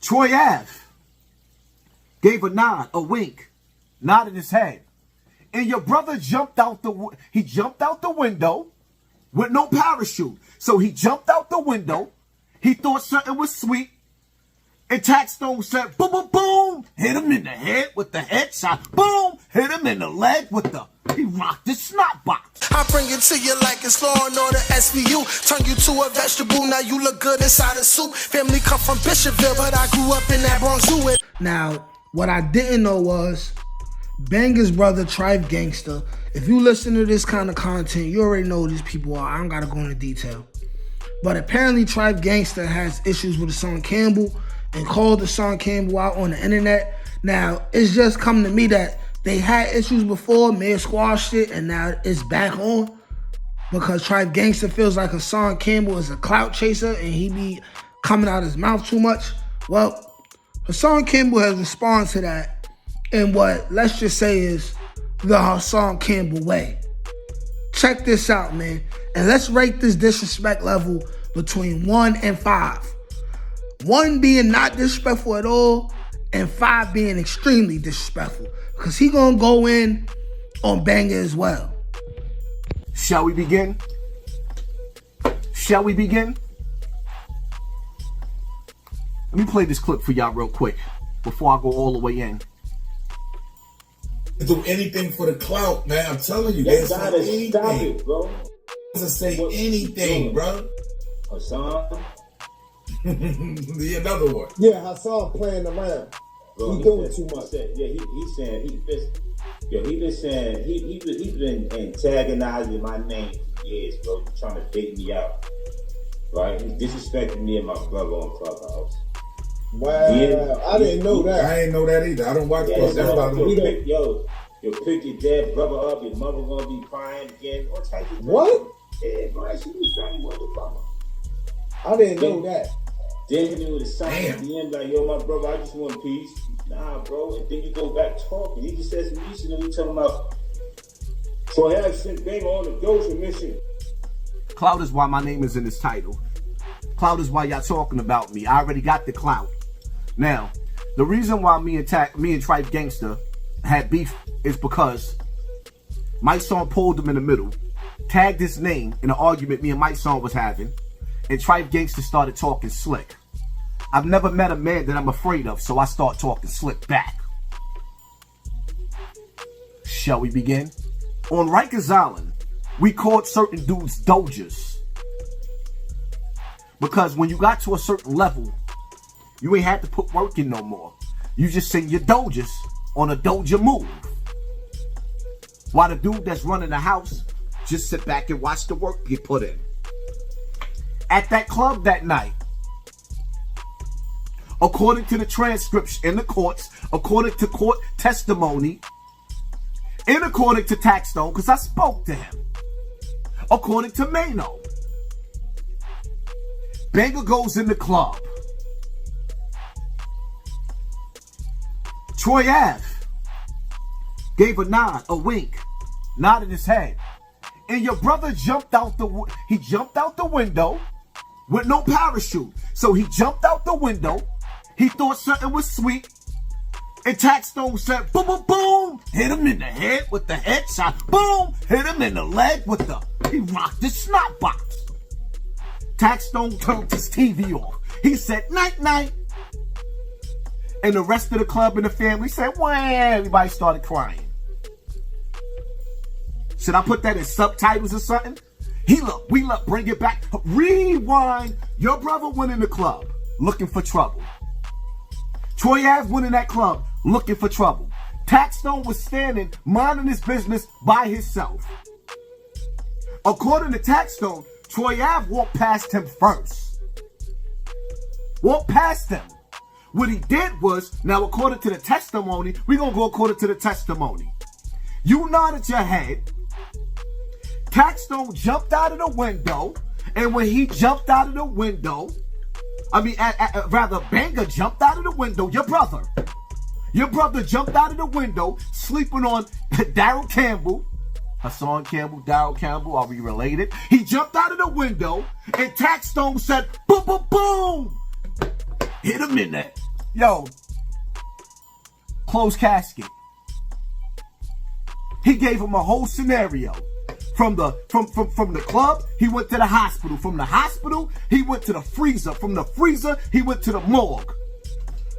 Troy Ave gave a nod, a wink, nodded his head. And your brother jumped out the window with no parachute. So he jumped out the window. He thought something was sweet. And Taxstone said, boom, boom, boom. Hit him in the head with the headshot. Boom. Hit him in the leg with the, he rocked the snot box. I bring it to you like it's Law and Order SVU. Turn you to a vegetable, now you look good inside a soup. Family come from Bishopville, but I grew up in that Bronx Zoo. Now, what I didn't know was Banga's brother, Trife Gangsta. If you listen to this kind of content, you already know who these people are. I don't gotta go into detail. But apparently Trife Gangsta has issues with Hassan Campbell and called Hassan Campbell out on the internet. Now, it's just come to me that they had issues before, may have squashed it, and now it's back on because Trife Gangsta feels like Hassan Campbell is a clout chaser and he be coming out his mouth too much. Well, Hassan Campbell has responded to that in what, let's just say, is the Hassan Campbell way. Check this out, man. And let's rate this disrespect level between 1 and 5. 1 being not disrespectful at all, and 5 being extremely disrespectful. Because he gonna go in on Banga as well. Shall we begin? Shall we begin? Let me play this clip for y'all real quick before I go all the way in. Do anything for the clout, man. I'm telling you. They gotta stop it, bro. Doesn't say anything, bro. Hassan? Another one. Yeah, Hassan playing around. Bro, He's doing too much. He's saying he's been antagonizing my name for years, bro, trying to bait me out. Right? He's disrespecting me and my brother on Clubhouse. Wow, yeah, I didn't know that. I didn't know that either. I don't watch Clubhouse. Yo, pick your dead brother up. Your mother gonna be crying again. What type of what? Yeah, bro, she was trying to with the brother. I didn't know that. Then he would have signed DM like, yo, my brother, I just want peace. Nah, bro. And then you go back talking. He just says recently, we talking about Troy Ave sent Banga on the DOJA mission. Clout is why my name is in this title. Clout is why y'all talking about me. I already got the clout. Now, the reason why me and Trife Gangsta had beef is because Mike Son pulled him in the middle, tagged his name in an argument me and Mike Son was having, and Trife Gangsta started talking slick. I've never met a man that I'm afraid of, so I start talking slick back. Shall we begin? On Rikers Island, we called certain dudes DOJAs. Because when you got to a certain level, you ain't had to put work in no more. You just send your DOJAs on a DOJA move. While the dude that's running the house just sit back and watch the work get put in. At that club that night, according to the transcripts in the courts, according to court testimony, and according to Taxstone, because I spoke to him, according to Mano, Banga goes in the club. Troy Ave gave a nod, a wink, nodded his head, and your brother jumped out the window with no parachute. So he jumped out the window. He thought something was sweet. And Taxstone said, boom, boom, boom. Hit him in the head with the headshot. Boom. Hit him in the leg with the, he rocked the snot box. Taxstone turned his TV off. He said, night, night. And the rest of the club and the family said, wah. Everybody started crying. Should I put that in subtitles or something? We look, bring it back. Rewind. Your brother went in the club looking for trouble. Troy Ave went in that club looking for trouble. Taxstone was standing, minding his business by himself. According to Taxstone, Troy Ave walked past him first. Walked past him. What he did was, now according to the testimony, we're going to go according to the testimony. You nodded your head. Taxstone jumped out of the window, and when he jumped out of the window, Banga jumped out of the window, your brother jumped out of the window, sleeping on Daryl Campbell, Hassan Campbell, Daryl Campbell, are we related? He jumped out of the window, and Taxstone said, boom, boom, boom, hit him in that. Yo, closed casket. He gave him a whole scenario. From the club, he went to the hospital. From the hospital, he went to the freezer. From the freezer, he went to the morgue.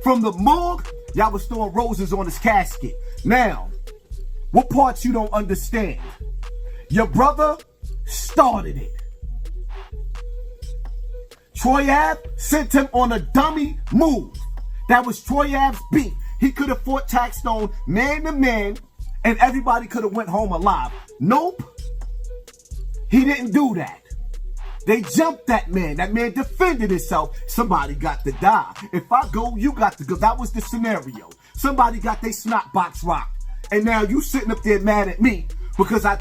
From the morgue, y'all was throwing roses on his casket. Now, what parts you don't understand? Your brother started it. Troy Ave sent him on a dummy move. That was Troy Ave's beef. He could have fought Taxstone man to man, and everybody could have went home alive. Nope. He didn't do that. They jumped that man. That man defended himself. Somebody got to die. If I go, you got to go. That was the scenario. Somebody got their snot box rocked. And now you sitting up there mad at me because I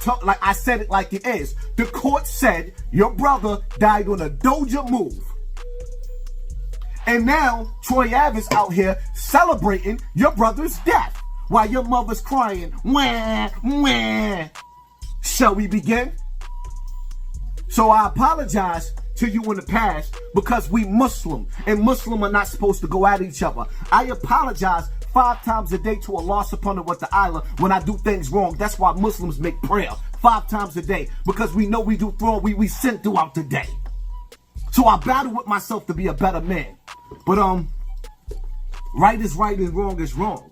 said it like it is. The court said your brother died on a DOJA move. And now Troy Ave is out here celebrating your brother's death while your mother's crying. Wah, wah. Shall we begin? So I apologize to you in the past because we Muslim and Muslim are not supposed to go at each other. I apologize 5 times a day to Allah subhanahu wa ta'ala when I do things wrong. That's why Muslims make prayer 5 times a day, because we know we do wrong. We sin throughout the day. So I battle with myself to be a better man. But right is right and wrong is wrong.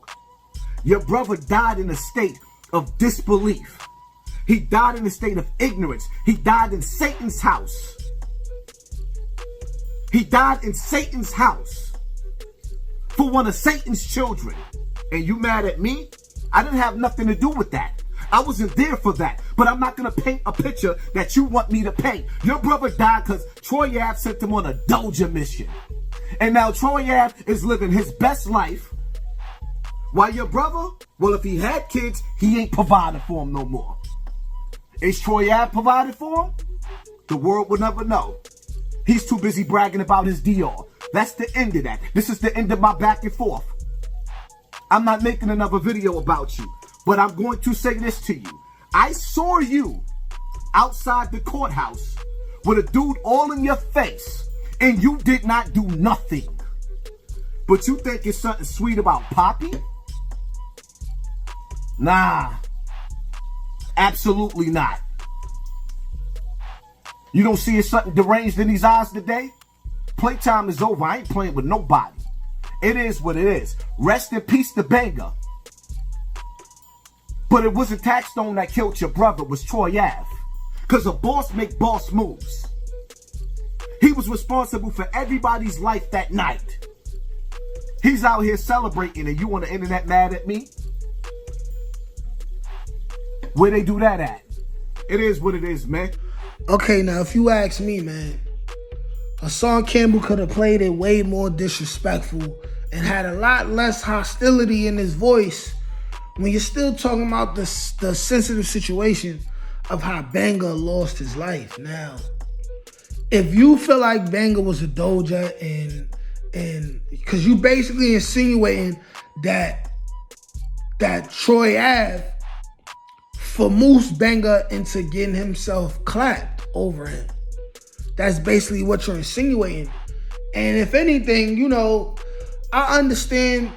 Your brother died in a state of disbelief. He died in a state of ignorance. He died in Satan's house. He died in Satan's house for one of Satan's children. And you mad at me? I didn't have nothing to do with that. I wasn't there for that. But I'm not going to paint a picture that you want me to paint. Your brother died because Troy Ave sent him on a DOJA mission. And now Troy Ave is living his best life. While your brother, well, if he had kids, he ain't providing for him no more. Is Troy Ave provided for him? The world will never know. He's too busy bragging about his Dior. That's the end of that. This is the end of my back and forth. I'm not making another video about you, but I'm going to say this to you. I saw you outside the courthouse with a dude all in your face, and you did not do nothing. But you think it's something sweet about Poppy? Nah. Absolutely not. You don't see it's something deranged in these eyes today? Playtime is over. I ain't playing with nobody. It is what it is. Rest in peace to Banga. But it wasn't Taxstone that killed your brother. It was Troy Ave. Because a boss make boss moves. He was responsible for everybody's life that night. He's out here celebrating and you on the internet mad at me? Where they do that at? It is what it is, man. Okay, now if you ask me, man, Hassan Campbell could have played it way more disrespectful and had a lot less hostility in his voice when you're still talking about the sensitive situation of how Banga lost his life. Now, if you feel like Banga was a DOJA and because you basically insinuating that Troy Ave for Moose Banga into getting himself clapped over him. That's basically what you're insinuating. And if anything, you know, I understand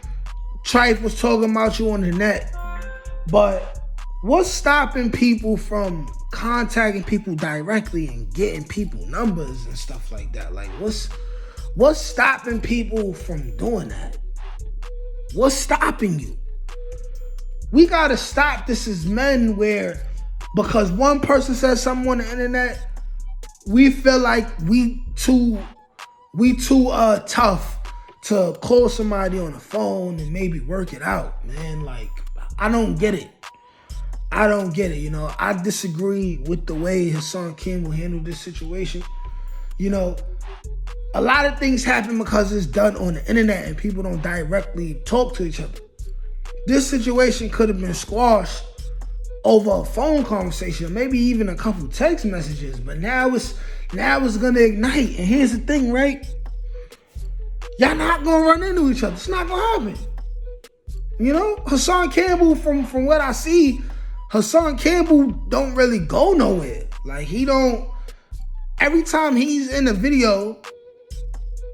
Trife was talking about you on the net, but what's stopping people from contacting people directly and getting people numbers and stuff like that? Like, what's stopping people from doing that? What's stopping you? We gotta stop this as men where, because one person says something on the internet, we feel like we too tough to call somebody on the phone and maybe work it out, man. Like, I don't get it. You know, I disagree with the way Hassan Campbell handled this situation. You know, a lot of things happen because it's done on the internet and people don't directly talk to each other. This situation could have been squashed over a phone conversation, maybe even a couple text messages, but now it's gonna ignite. And here's the thing, right? Y'all not gonna run into each other. It's not gonna happen. You know, Hassan Campbell, from what I see, Hassan Campbell don't really go nowhere. Like, he don't, every time he's in a video,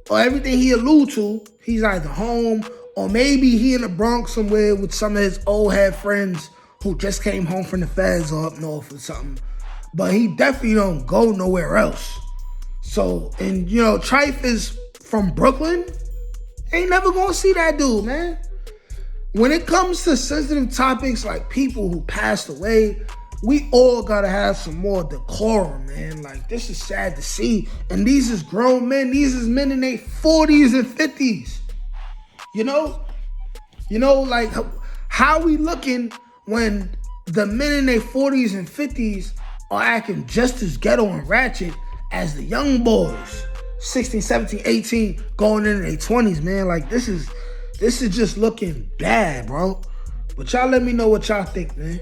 or everything he allude to, he's either home or maybe he in the Bronx somewhere with some of his old head friends who just came home from the feds or up north or something. But he definitely don't go nowhere else. So, and you know, Trife is from Brooklyn. Ain't never gonna see that dude, man. When it comes to sensitive topics like people who passed away, we all gotta have some more decorum, man. Like, this is sad to see. And these is grown men. These is men in their 40s and 50s. You know, like, how we looking when the men in their 40s and 50s are acting just as ghetto and ratchet as the young boys, 16, 17, 18, going into their 20s, man. Like, this is just looking bad, bro. But y'all let me know what y'all think, man.